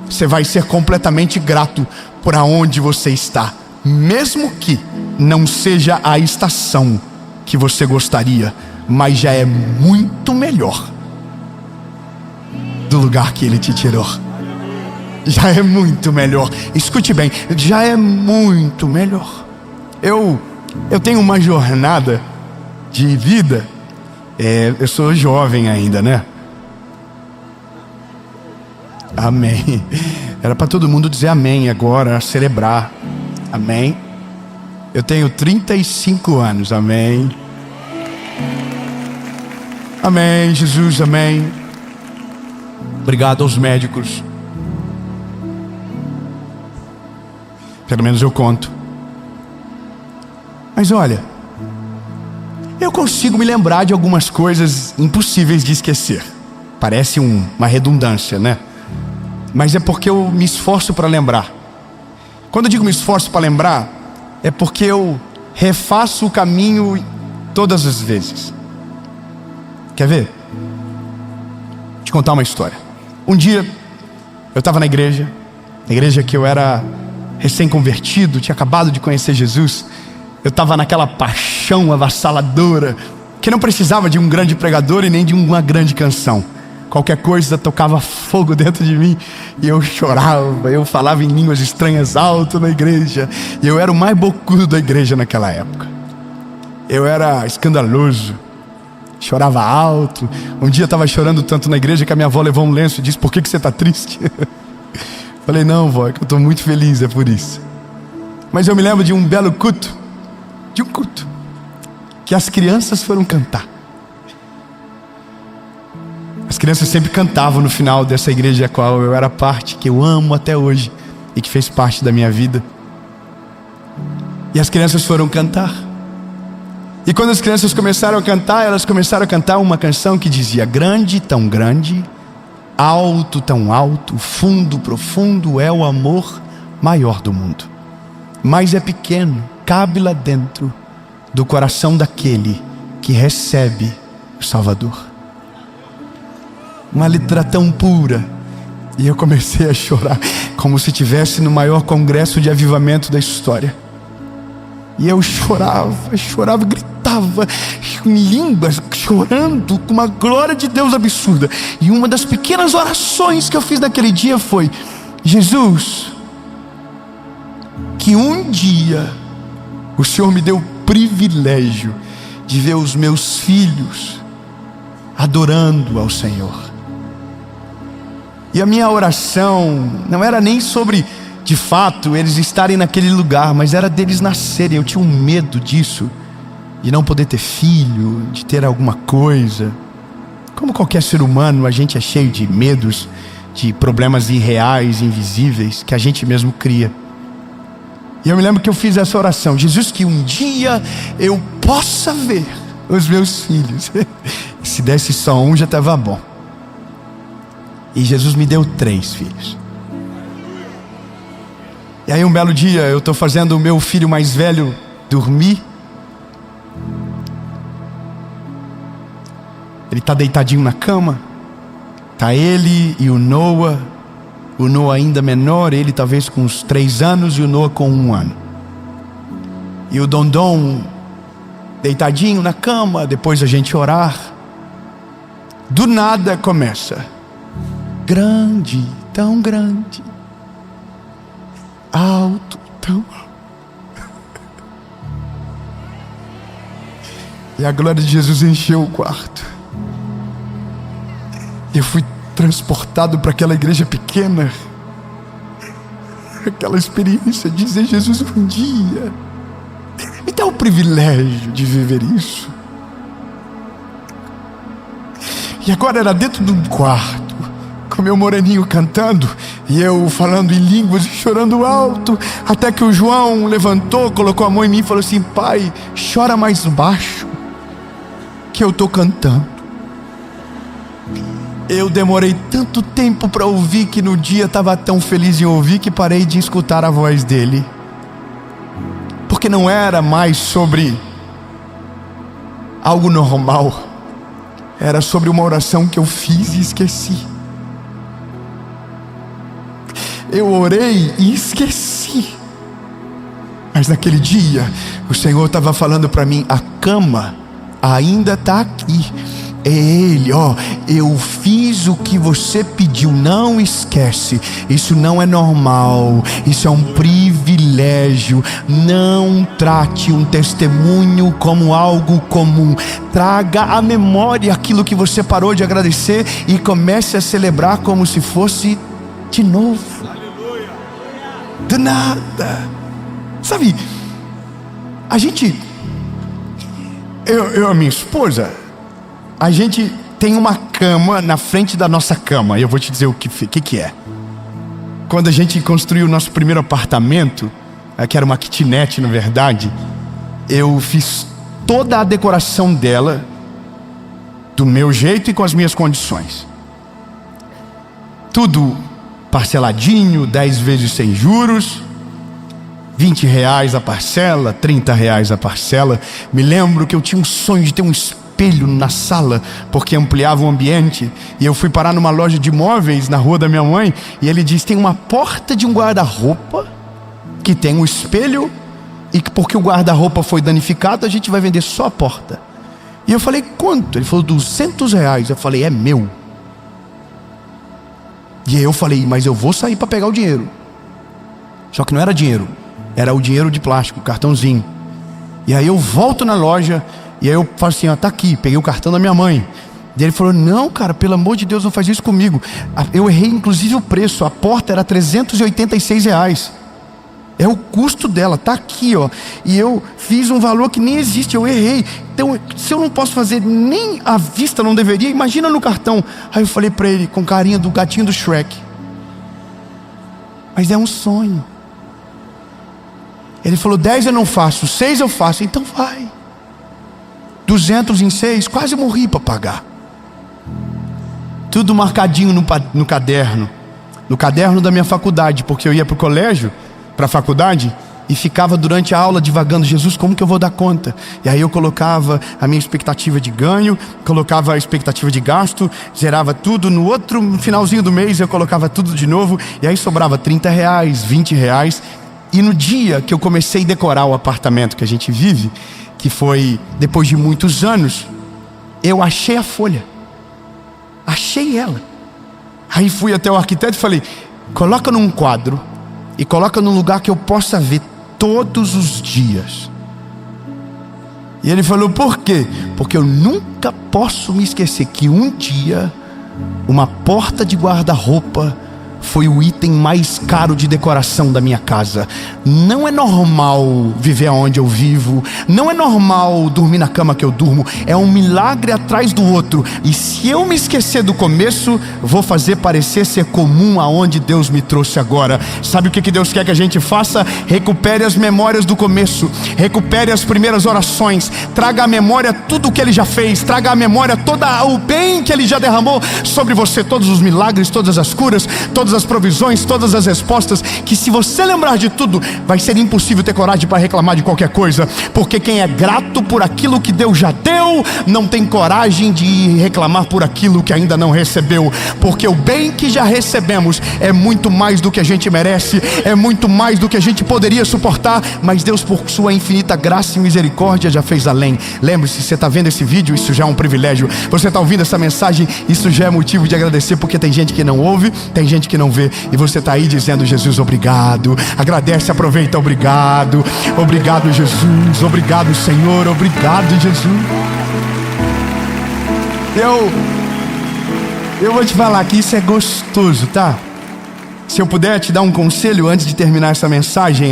B: você vai ser completamente grato por aonde você está, mesmo que não seja a estação que você gostaria, mas já é muito melhor do lugar que Ele te tirou. Já é muito melhor. Escute bem, já é muito melhor. Eu tenho uma jornada de vida. Eu sou jovem ainda, né? Amém. Era para todo mundo dizer amém agora, celebrar. Amém. Eu tenho 35 anos, amém. Amém, Jesus, amém. Obrigado aos médicos. Pelo menos eu conto. Mas olha, eu consigo me lembrar de algumas coisas impossíveis de esquecer. Parece uma redundância, né? Mas é porque eu me esforço para lembrar. Quando eu digo me esforço para lembrar, é porque eu refaço o caminho todas as vezes. Quer ver? Vou te contar uma história. Um dia, eu estava na igreja que eu era recém-convertido, tinha acabado de conhecer Jesus. Eu estava naquela paixão avassaladora, que não precisava de um grande pregador e nem de uma grande canção. Qualquer coisa tocava fogo dentro de mim e eu chorava, eu falava em línguas estranhas alto na igreja. E eu era o mais bocudo da igreja naquela época. Eu era escandaloso, chorava alto. Um dia eu estava chorando tanto na igreja que a minha avó levou um lenço e disse: por que você está triste? Falei: não, vó, é que eu estou muito feliz, é por isso. Mas eu me lembro de um belo culto de um culto, que as crianças foram cantar. As crianças sempre cantavam no final dessa igreja a qual eu era parte, que eu amo até hoje e que fez parte da minha vida. E as crianças foram cantar. E quando as crianças começaram a cantar, elas começaram a cantar uma canção que dizia: grande, tão grande, alto, tão alto, fundo, profundo é o amor maior do mundo. Mas é pequeno, cabe lá dentro do coração daquele que recebe o Salvador. Uma letra tão pura. E eu comecei a chorar, como se estivesse no maior congresso de avivamento da história. E eu chorava, gritava em línguas, chorando com uma glória de Deus absurda. E uma das pequenas orações que eu fiz naquele dia foi: Jesus, que um dia o Senhor me deu o privilégio de ver os meus filhos adorando ao Senhor. E a minha oração não era nem sobre, de fato, eles estarem naquele lugar, mas era deles nascerem. Eu tinha um medo disso, de não poder ter filho, de ter alguma coisa. Como qualquer ser humano, a gente é cheio de medos, de problemas irreais, invisíveis, que a gente mesmo cria. E eu me lembro que eu fiz essa oração: Jesus, que um dia eu possa ver os meus filhos. Se desse só um já estava bom. E Jesus me deu 3 filhos. E aí um belo dia eu estou fazendo o meu filho mais velho dormir. Ele está deitadinho na cama. Está ele e o Noah. O Noah ainda menor, ele talvez com uns 3 anos e o Noah com 1 ano. E o Dondon deitadinho na cama, depois a gente orar. Do nada começa: grande, tão grande, alto, tão alto. E a glória de Jesus encheu o quarto. Eu fui transportado para aquela igreja pequena, aquela experiência de dizer: Jesus, um dia me dá o privilégio de viver isso. E agora era dentro de um quarto, com meu moreninho cantando, e eu falando em línguas e chorando alto, até que o João levantou, colocou a mão em mim e falou assim: pai, chora mais baixo, que eu estou cantando. Eu demorei tanto tempo para ouvir, que no dia estava tão feliz em ouvir, que parei de escutar a voz dele. Porque não era mais sobre algo normal, era sobre uma oração que eu fiz e esqueci. Eu orei e esqueci. Mas naquele dia o Senhor estava falando para mim: a cama ainda está aqui. É Ele, eu fiz o que você pediu, não esquece. Isso não é normal, isso é um privilégio. Não trate um testemunho como algo comum. Traga à memória aquilo que você parou de agradecer e comece a celebrar como se fosse de novo. Do nada. Sabe, a gente, eu e a minha esposa, a gente tem uma cama na frente da nossa cama. E eu vou te dizer o que é. Quando a gente construiu o nosso primeiro apartamento, que era uma kitnet na verdade, eu fiz toda a decoração dela do meu jeito e com as minhas condições. Tudo parceladinho, 10 vezes sem juros, R$20 a parcela, R$30 a parcela. Me lembro que eu tinha um sonho de ter um espelho na sala, porque ampliava o ambiente. E eu fui parar numa loja de móveis na rua da minha mãe, e ele disse: tem uma porta de um guarda-roupa que tem um espelho, e que porque o guarda-roupa foi danificado, a gente vai vender só a porta. E eu falei: quanto? Ele falou: R$200. Eu falei: é meu. E aí eu falei: mas eu vou sair para pegar o dinheiro. Só que não era dinheiro, era o dinheiro de plástico, cartãozinho. E aí eu volto na loja, e aí eu falo assim: tá aqui, peguei o cartão da minha mãe. E ele falou: não, cara, pelo amor de Deus, não faz isso comigo. Eu errei inclusive o preço, a porta era R$386. É o custo dela, tá aqui, ó. E eu fiz um valor que nem existe, eu errei. Então, se eu não posso fazer nem à vista, não deveria, imagina no cartão. Aí eu falei para ele, com carinho do gatinho do Shrek: mas é um sonho. Ele falou: 10 eu não faço, 6 eu faço. Então vai. 200 em 6, quase morri para pagar. Tudo marcadinho no caderno. No caderno da minha faculdade, porque eu ia para o colégio, para a faculdade, e ficava durante a aula divagando: Jesus, como que eu vou dar conta? E aí eu colocava a minha expectativa de ganho, colocava a expectativa de gasto, zerava tudo. No outro finalzinho do mês eu colocava tudo de novo, e aí sobrava R$30, R$20. E no dia que eu comecei a decorar o apartamento que a gente vive, que foi depois de muitos anos, eu achei a folha. Achei ela. Aí fui até o arquiteto e falei: coloca num quadro e coloca num lugar que eu possa ver todos os dias. E ele falou: por quê? Porque eu nunca posso me esquecer que um dia uma porta de guarda-roupa foi o item mais caro de decoração da minha casa. Não é normal viver onde eu vivo, não é normal dormir na cama que eu durmo. É um milagre atrás do outro. E se eu me esquecer do começo, vou fazer parecer ser comum aonde Deus me trouxe agora. Sabe o que Deus quer que a gente faça? Recupere as memórias do começo, recupere as primeiras orações, traga à memória tudo o que Ele já fez, traga à memória todo o bem que Ele já derramou sobre você, todos os milagres, todas as curas, todas as provisões, todas as respostas, que se você lembrar de tudo, vai ser impossível ter coragem para reclamar de qualquer coisa, porque quem é grato por aquilo que Deus já deu, não tem coragem de reclamar por aquilo que ainda não recebeu, porque o bem que já recebemos é muito mais do que a gente merece, é muito mais do que a gente poderia suportar, mas Deus, por sua infinita graça e misericórdia, já fez além. Lembre-se, você está vendo esse vídeo, isso já é um privilégio. Você está ouvindo essa mensagem, isso já é motivo de agradecer, porque tem gente que não ouve, tem gente que não vê, e você está aí dizendo: Jesus, obrigado. Agradece, aproveita, obrigado. Obrigado, Jesus. Obrigado, Senhor. Obrigado, Jesus. Eu vou te falar que isso é gostoso, tá? Se eu puder te dar um conselho antes de terminar essa mensagem,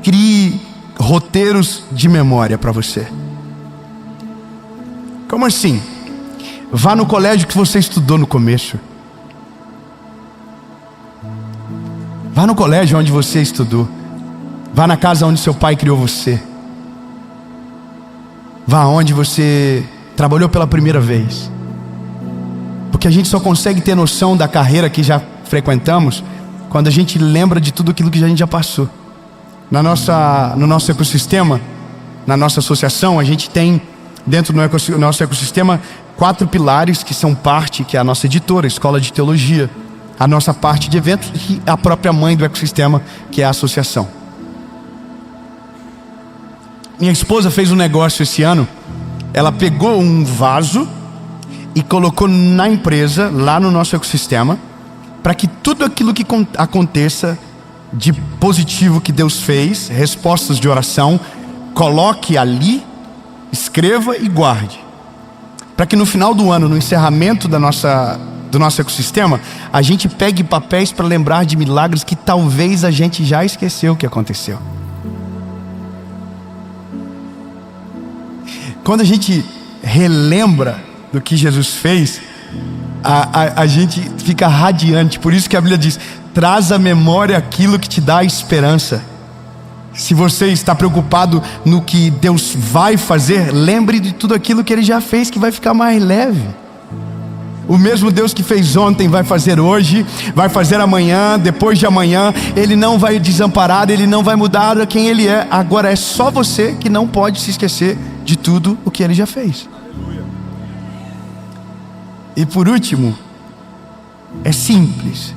B: crie roteiros de memória para você. Como assim? Vá no colégio que você estudou no começo. Vá no colégio onde você estudou. Vá na casa onde seu pai criou você. Vá onde você trabalhou pela primeira vez. Porque a gente só consegue ter noção da carreira que já frequentamos quando a gente lembra de tudo aquilo que a gente já passou. No nosso ecossistema, na nossa associação, a gente tem dentro do nosso ecossistema 4 pilares que são parte, que é a nossa editora, a Escola de Teologia, a nossa parte de eventos e a própria mãe do ecossistema, que é a associação. Minha esposa fez um negócio esse ano. Ela pegou um vaso e colocou na empresa, lá no nosso ecossistema, para que tudo aquilo que aconteça de positivo que Deus fez, respostas de oração, coloque ali, escreva e guarde, para que no final do ano, no encerramento do nosso ecossistema, a gente pegue papéis para lembrar de milagres que talvez a gente já esqueceu que aconteceu. Quando a gente relembra do que Jesus fez, a gente fica radiante. Por isso que a Bíblia diz: traz à memória aquilo que te dá esperança. Se você está preocupado no que Deus vai fazer, lembre de tudo aquilo que Ele já fez, que vai ficar mais leve. O mesmo Deus que fez ontem vai fazer hoje, vai fazer amanhã, depois de amanhã. Ele não vai desamparar, Ele não vai mudar quem Ele é. Agora é só você que não pode se esquecer de tudo o que Ele já fez. E por último, é simples: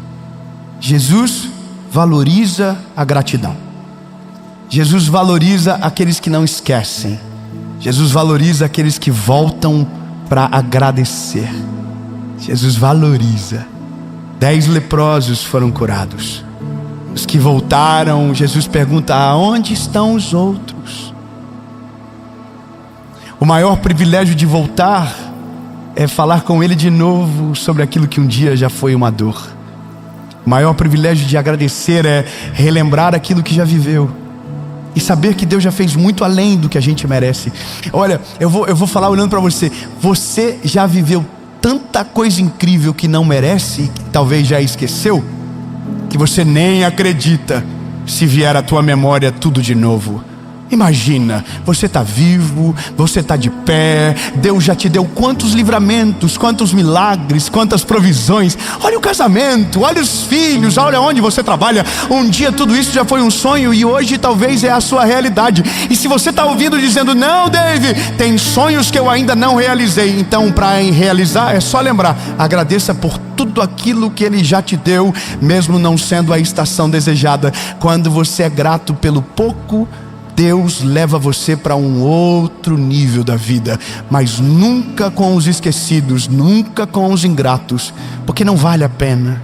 B: Jesus valoriza a gratidão. Jesus valoriza aqueles que não esquecem. Jesus valoriza aqueles que voltam para agradecer. Jesus valoriza. 10 leprosos foram curados. Os que voltaram, Jesus pergunta: aonde estão os outros? O maior privilégio de voltar é falar com Ele de novo sobre aquilo que um dia já foi uma dor. O maior privilégio de agradecer é relembrar aquilo que já viveu e saber que Deus já fez muito além do que a gente merece. Olha, eu vou falar olhando para você. Você já viveu tanta coisa incrível que não merece, que talvez já esqueceu, que você nem acredita se vier à tua memória tudo de novo. Imagina, você está vivo, você está de pé, Deus já te deu quantos livramentos, quantos milagres, quantas provisões. Olha o casamento, olha os filhos, olha onde você trabalha. Um dia tudo isso já foi um sonho e hoje talvez é a sua realidade. E se você está ouvindo dizendo, não, Dave, tem sonhos que eu ainda não realizei, então para realizar é só lembrar, agradeça por tudo aquilo que Ele já te deu, mesmo não sendo a estação desejada. Quando você é grato pelo pouco, Deus leva você para um outro nível da vida, mas nunca com os esquecidos, nunca com os ingratos, porque não vale a pena.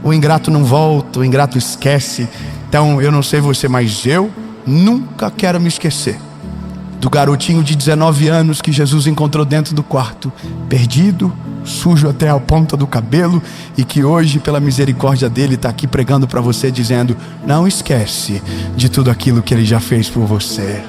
B: O ingrato não volta, o ingrato esquece. Então eu não sei você, mas eu nunca quero me esquecer do garotinho de 19 anos que Jesus encontrou dentro do quarto, perdido, sujo até a ponta do cabelo, e que hoje, pela misericórdia dele, está aqui pregando para você, dizendo, não esquece de tudo aquilo que ele já fez por você.